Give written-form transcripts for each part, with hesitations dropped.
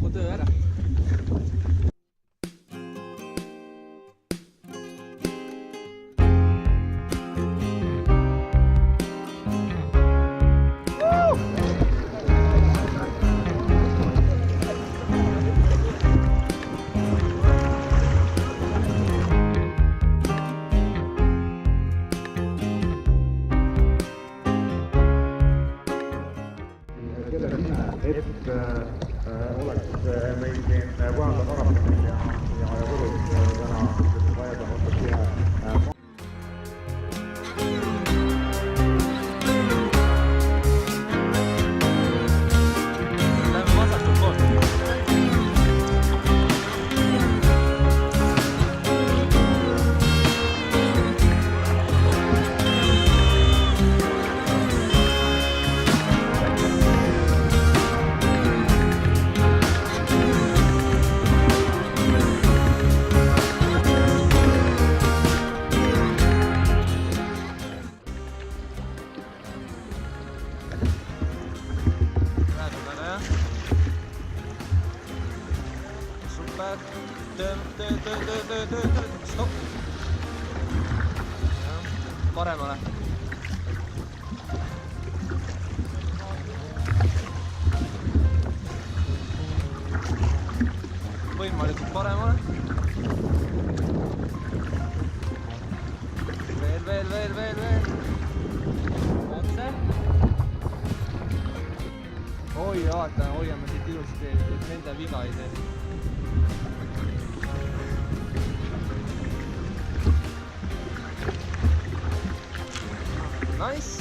kogu töö ära. Oleks meil siin Puhanda maratonil ja Võrus täna vajad on otsast ühe Lähme vasakult poolt. Super. Töö. Stopp. Paremale. Võimalikult paremale. Veel. Otse. Oi, vaata, hoiame siit ilusti, et nende viga ei tee. Nice!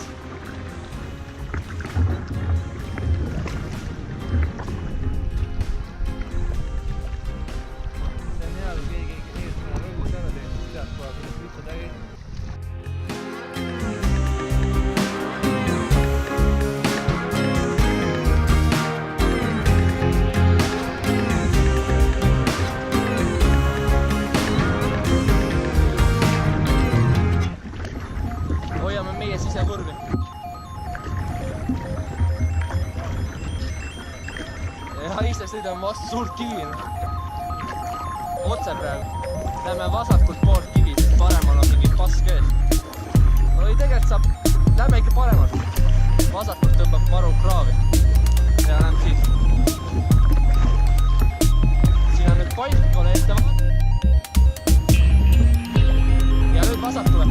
See on hea, kui keegi eesmine rõõmus ära teeb, siis tead kohe, kuidas lihtsalt ägi. Hoiame meie sisekurvi. Ja ise sõidame vastu suurt kivi. Otse praegu. Lähme vasakult poolt kivi, sest paremal on mingi pask ees. Või tegelikult saab, lähme ikka paremalt. Vasakult tõmbab maru kraavi. Ja lähme siis. Siin on nüüd paik, ole ette vaat. Ja nüüd vasakule.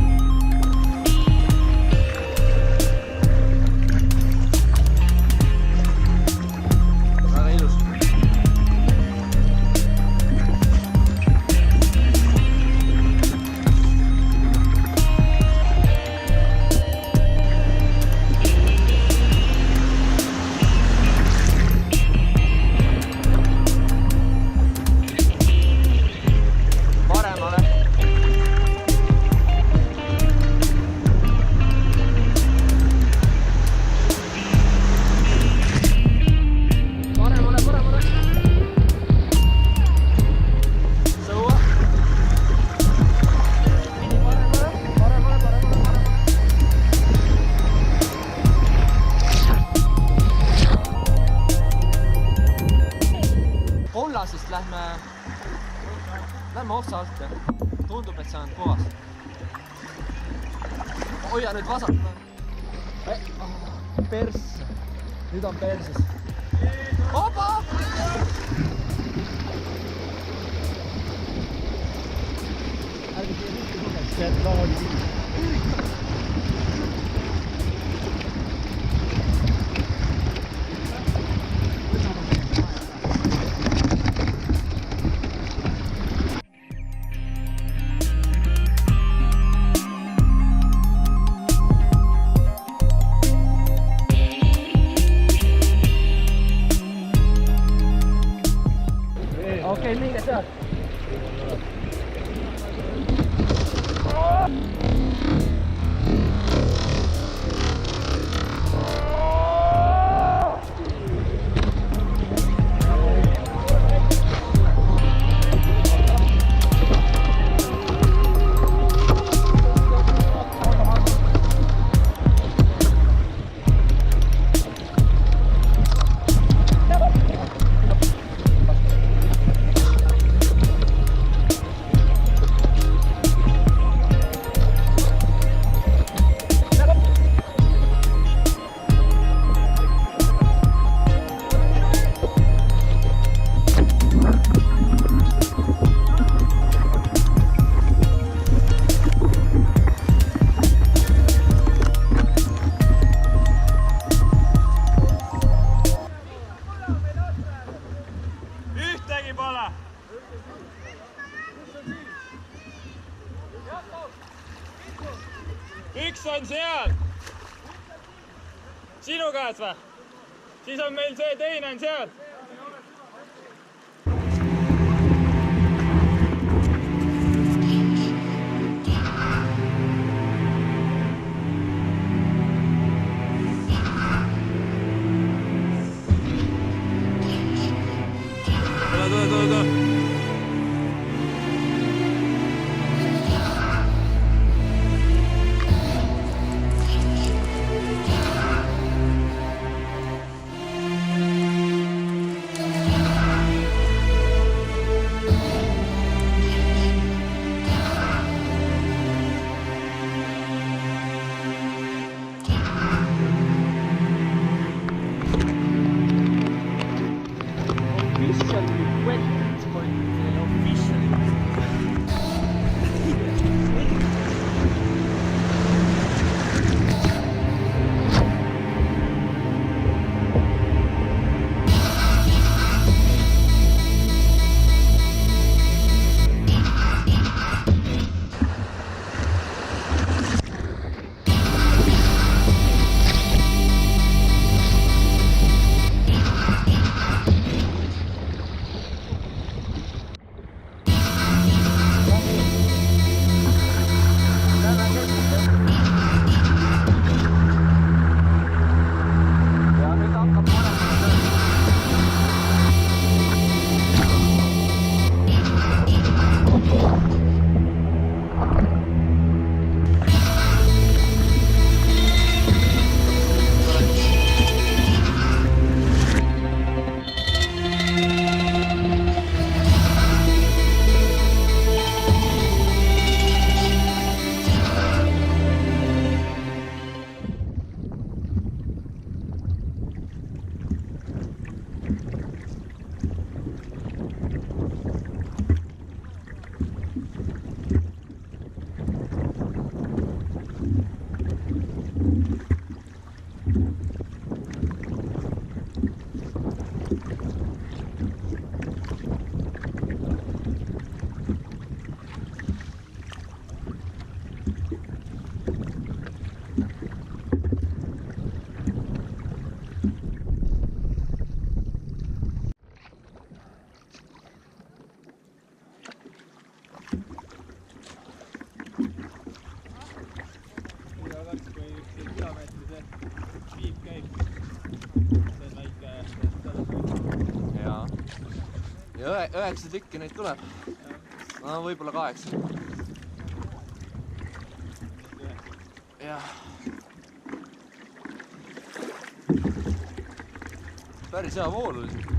Kollasest lähme otsa alt. Tundub, et see on puhas. Hoia nüüd vasakule. Pers. Nüüd on perses. Opa! Ärge siia mitte tuleks. See on tavali viis. Okei, minge sealt. on seal. Sinu käes või? Siis on meil see teine on seal. Tule. Ja 9 tükki neid tuleb. No võib-olla 8. Jah. Päris hea vool oli siin.